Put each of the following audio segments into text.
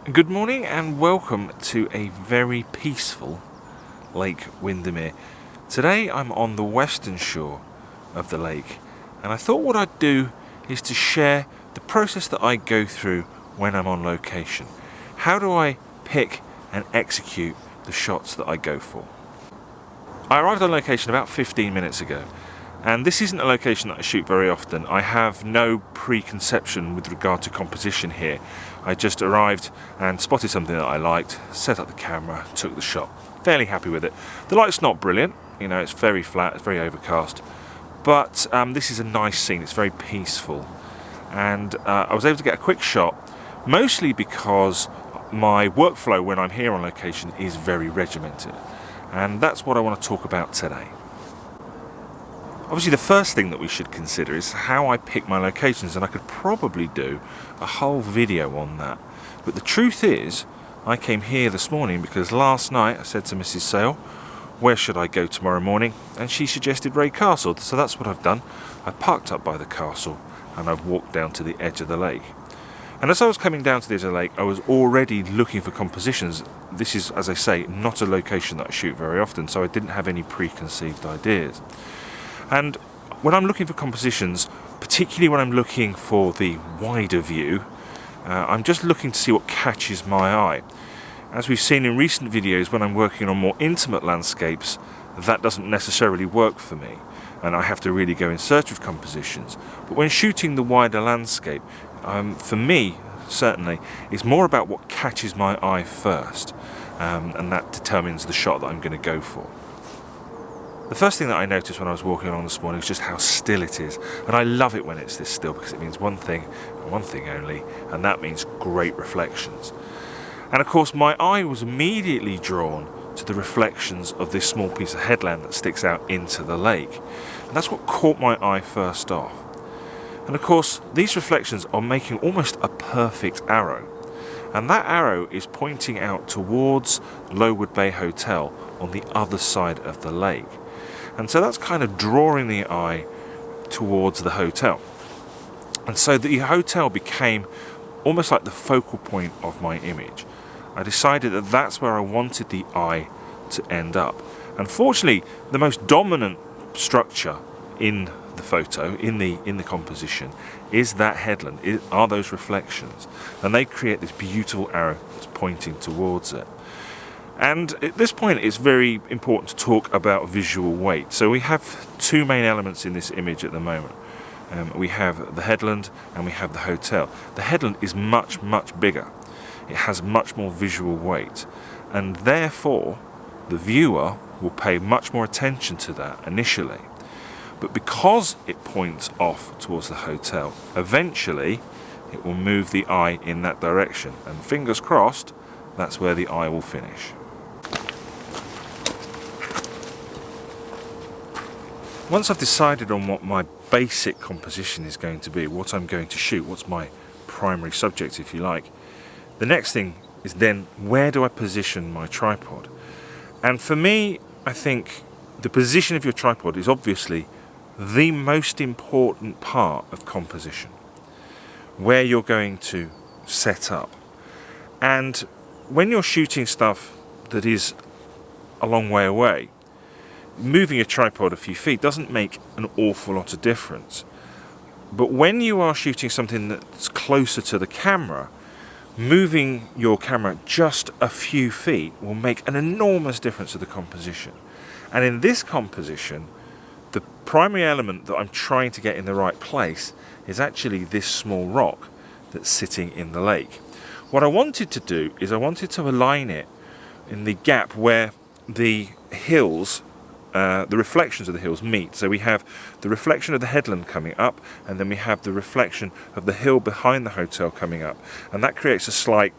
Good morning and welcome to a very peaceful Lake Windermere. Today I'm on the western shore of the lake, and I thought what I'd do is to share the process that I go through when I'm on location. How do I pick and execute the shots that I go for? I arrived on location about 15 minutes ago, and this isn't a location that I shoot very often. I have no preconception with regard to composition here. I just arrived and spotted something that I liked, set up the camera, took the shot. Fairly happy with it. The light's not brilliant, it's very flat, it's very overcast, but this is a nice scene, it's very peaceful. And I was able to get a quick shot, mostly because my workflow when I'm here on location is very regimented. And that's what I want to talk about today. Obviously the first thing that we should consider is how I pick my locations, and I could probably do a whole video on that. But the truth is, I came here this morning because last night I said to Mrs. Sale, where should I go tomorrow morning? And she suggested Ray Castle, so that's what I've done. I parked up by the castle and I've walked down to the edge of the lake. And as I was coming down to the edge of the lake, I was already looking for compositions. This is, as I say, not a location that I shoot very often, so I didn't have any preconceived ideas. And when I'm looking for compositions, particularly when I'm looking for the wider view, I'm just looking to see what catches my eye. As we've seen in recent videos, when I'm working on more intimate landscapes, that doesn't necessarily work for me, and I have to really go in search of compositions. But when shooting the wider landscape, for me, certainly, it's more about what catches my eye first, and that determines the shot that I'm going to go for. The first thing that I noticed when I was walking along this morning was just how still it is. And I love it when it's this still, because it means one thing and one thing only, and that means great reflections. And of course my eye was immediately drawn to the reflections of this small piece of headland that sticks out into the lake. And that's what caught my eye first off. And of course these reflections are making almost a perfect arrow. And that arrow is pointing out towards Lowood Bay Hotel on the other side of the lake. And so that's kind of drawing the eye towards the hotel. And so the hotel became almost like the focal point of my image. I decided that that's where I wanted the eye to end up. Unfortunately, the most dominant structure in the photo, in the composition, is that headland, are those reflections. And they create this beautiful arrow that's pointing towards it. And at this point it's very important to talk about visual weight. So we have two main elements in this image at the moment. We have the headland and we have the hotel. The headland is much, much bigger. It has much more visual weight, and therefore the viewer will pay much more attention to that initially. But because it points off towards the hotel, eventually it will move the eye in that direction, and fingers crossed, that's where the eye will finish. Once I've decided on what my basic composition is going to be, what I'm going to shoot, what's my primary subject if you like, the next thing is then where do I position my tripod? And for me, I think the position of your tripod is obviously the most important part of composition, where you're going to set up. And when you're shooting stuff that is a long way away, moving a tripod a few feet doesn't make an awful lot of difference. But when you are shooting something that's closer to the camera, moving your camera just a few feet will make an enormous difference to the composition. And in this composition, the primary element that I'm trying to get in the right place is actually this small rock that's sitting in the lake. What I wanted to do is I wanted to align it in the gap where the hills, the reflections of the hills meet. So we have the reflection of the headland coming up, and then we have the reflection of the hill behind the hotel coming up, and that creates a slight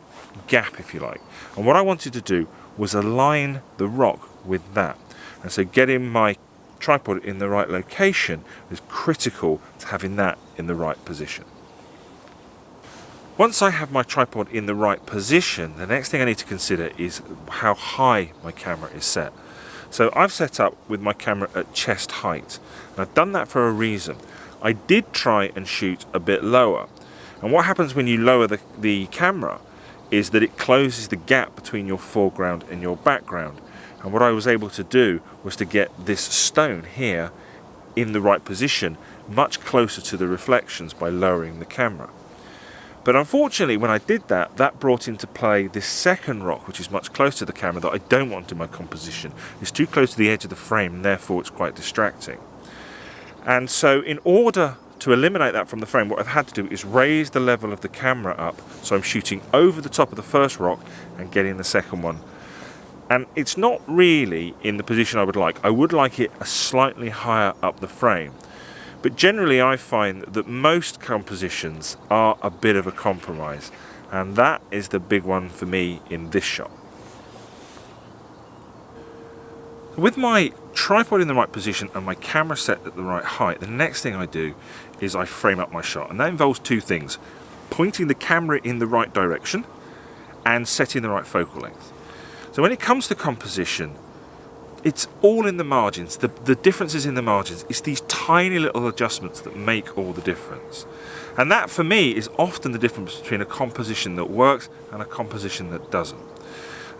gap, if you like. And what I wanted to do was align the rock with that. And so getting my tripod in the right location is critical to having that in the right position. Once I have my tripod in the right position, the next thing I need to consider is how high my camera is set. So I've set up with my camera at chest height, and I've done that for a reason. I did try and shoot a bit lower, and what happens when you lower the camera is that it closes the gap between your foreground and your background. And what I was able to do was to get this stone here in the right position, much closer to the reflections by lowering the camera. But unfortunately, when I did that, that brought into play this second rock, which is much closer to the camera, that I don't want in my composition. It's too close to the edge of the frame, and therefore it's quite distracting. And so in order to eliminate that from the frame, what I've had to do is raise the level of the camera up, so I'm shooting over the top of the first rock and getting the second one. And it's not really in the position I would like. I would like it slightly higher up the frame. But generally I find that most compositions are a bit of a compromise, and that is the big one for me in this shot. With my tripod in the right position and my camera set at the right height, the next thing I do is I frame up my shot, and that involves two things: pointing the camera in the right direction and setting the right focal length. So when it comes to composition, it's all in the margins. The differences in the margins. It's these tiny little adjustments that make all the difference. And that, for me, is often the difference between a composition that works and a composition that doesn't.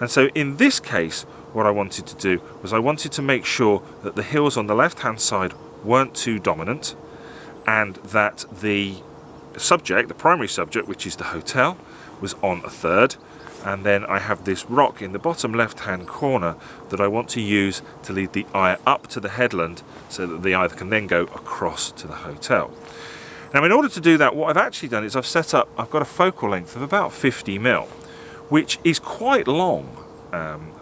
And so in this case, what I wanted to do was I wanted to make sure that the hills on the left-hand side weren't too dominant, and that the subject, the primary subject, which is the hotel, was on a third. And then I have this rock in the bottom left-hand corner that I want to use to lead the eye up to the headland, so that the eye can then go across to the hotel. Now, in order to do that, what I've actually done is I've got a focal length of about 50mm, which is quite long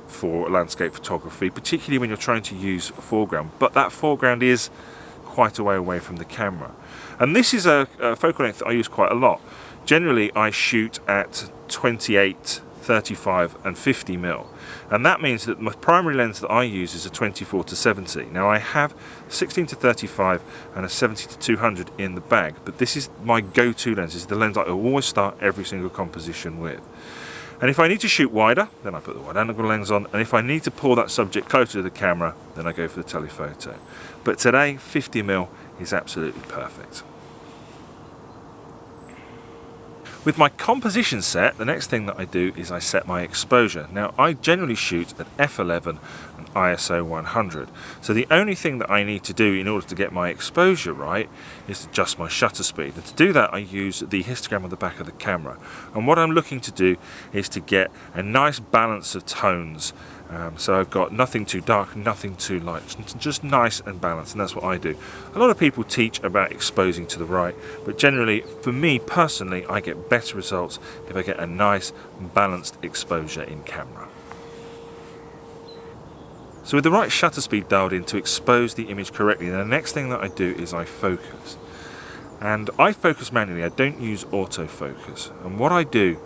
for landscape photography, particularly when you're trying to use foreground, but that foreground is quite a way away from the camera. And this is a focal length that I use quite a lot. Generally, I shoot at 28, 35 and 50mm, and that means that my primary lens that I use is a 24 to 70. Now, I have 16 to 35 and a 70 to 200 in the bag, but this is my go-to lens. This is the lens I always start every single composition with. And if I need to shoot wider, then I put the wide angle lens on, and if I need to pull that subject closer to the camera, then I go for the telephoto. But today, 50mm is absolutely perfect. With my composition set, the next thing that I do is I set my exposure. Now, I generally shoot at f11 and ISO 100. So the only thing that I need to do in order to get my exposure right is to adjust my shutter speed. And to do that, I use the histogram on the back of the camera. And what I'm looking to do is to get a nice balance of tones. So I've got nothing too dark, nothing too light, just nice and balanced, and that's what I do. A lot of people teach about exposing to the right, but generally, for me personally, I get better results if I get a nice balanced exposure in camera. So with the right shutter speed dialed in to expose the image correctly, the next thing that I do is I focus. And I focus manually, I don't use autofocus. And what I do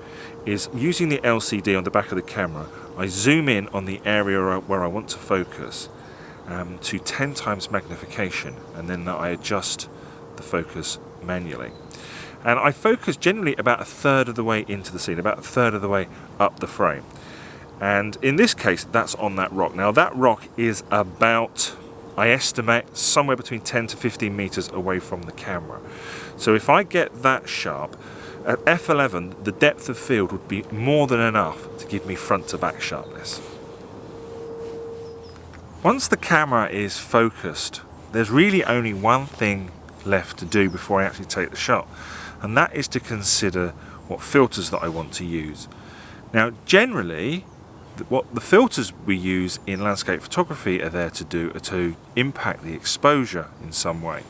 is, using the LCD on the back of the camera, I zoom in on the area where I want to focus to 10 times magnification, and then I adjust the focus manually. And I focus generally about a third of the way into the scene, about a third of the way up the frame. And in this case, that's on that rock. Now, that rock is about, I estimate, somewhere between 10 to 15 meters away from the camera. So if I get that sharp, at f11, the depth of field would be more than enough to give me front to back sharpness. Once the camera is focused, there's really only one thing left to do before I actually take the shot, and that is to consider what filters that I want to use. Now, generally, what the filters we use in landscape photography are there to do are to impact the exposure in some way.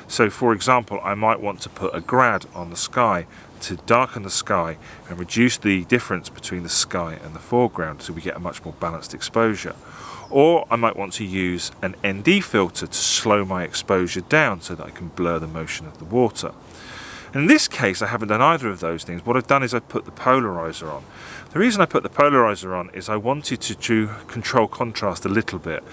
So, for example, I might want to put a grad on the sky to darken the sky and reduce the difference between the sky and the foreground, so we get a much more balanced exposure. Or I might want to use an ND filter to slow my exposure down so that I can blur the motion of the water. In this case, I haven't done either of those things. What I've done is I've put the polarizer on. The reason I put the polarizer on is I wanted to control contrast a little bit.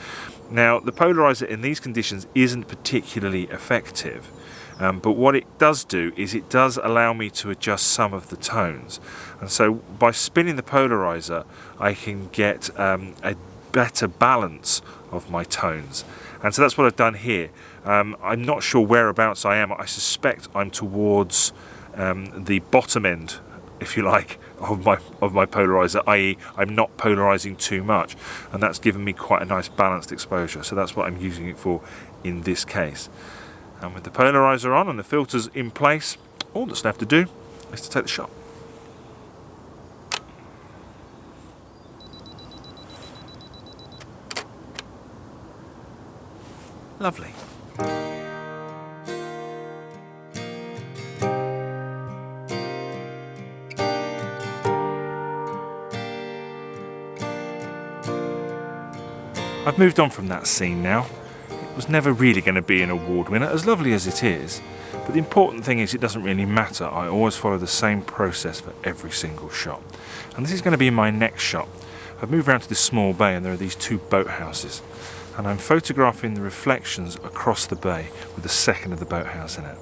Now, the polarizer in these conditions isn't particularly effective, but what it does do is it does allow me to adjust some of the tones. And so by spinning the polarizer, I can get a better balance of my tones. And so that's what I've done here. I'm not sure whereabouts I am. I suspect I'm towards the bottom end if you like, of my polarizer, i.e. I'm not polarizing too much, and that's given me quite a nice balanced exposure. So that's what I'm using it for in this case. And with the polarizer on and the filters in place, all that's left to do is to take the shot. Lovely. I've moved on from that scene now. It was never really going to be an award winner, as lovely as it is, but the important thing is it doesn't really matter. I always follow the same process for every single shot. And this is going to be my next shot. I've moved around to this small bay and there are these two boathouses, and I'm photographing the reflections across the bay with the second of the boathouse in it.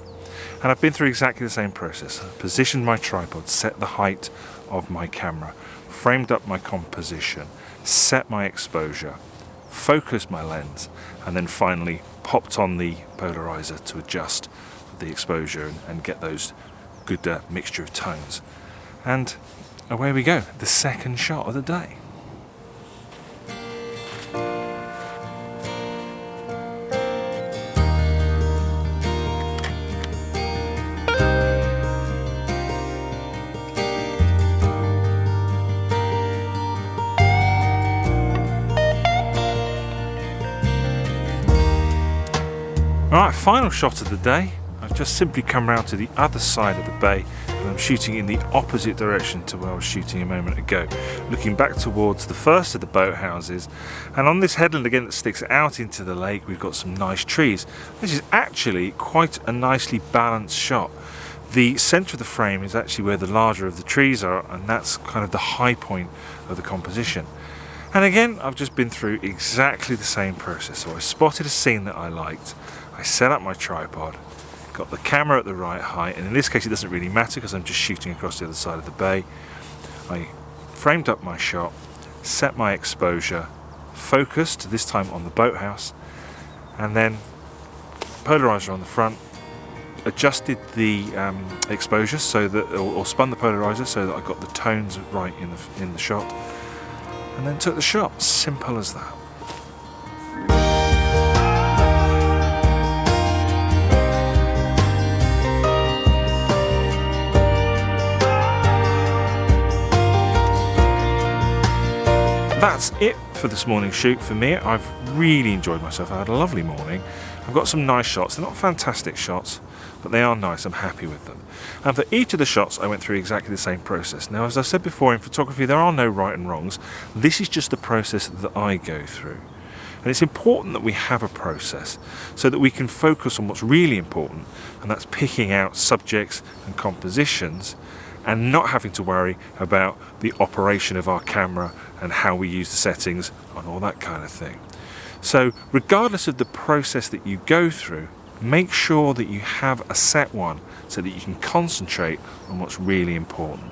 And I've been through exactly the same process. I've positioned my tripod, set the height of my camera, framed up my composition, set my exposure, focused my lens, and then finally popped on the polarizer to adjust the exposure and get those good mixture of tones. And away we go, the second shot of the day. Alright, final shot of the day. I've just simply come round to the other side of the bay and I'm shooting in the opposite direction to where I was shooting a moment ago, looking back towards the first of the boathouses. And on this headland again that sticks out into the lake, we've got some nice trees. This is actually quite a nicely balanced shot. The centre of the frame is actually where the larger of the trees are, and that's kind of the high point of the composition. And again, I've just been through exactly the same process. So I spotted a scene that I liked, I set up my tripod, got the camera at the right height, and in this case it doesn't really matter because I'm just shooting across the other side of the bay. I framed up my shot, set my exposure, focused, this time on the boathouse, and then polarizer on the front, adjusted the exposure so that, or spun the polarizer so that I got the tones right in the shot, and then took the shot. Simple as that. That's it for this morning's shoot for me. I've really enjoyed myself. I had a lovely morning. I've got some nice shots. They're not fantastic shots, but they are nice. I'm happy with them. And for each of the shots, I went through exactly the same process. Now, as I said before, in photography, there are no right and wrongs. This is just the process that I go through. And it's important that we have a process so that we can focus on what's really important, and that's picking out subjects and compositions and not having to worry about the operation of our camera and how we use the settings and all that kind of thing. So regardless of the process that you go through, make sure that you have a set one so that you can concentrate on what's really important.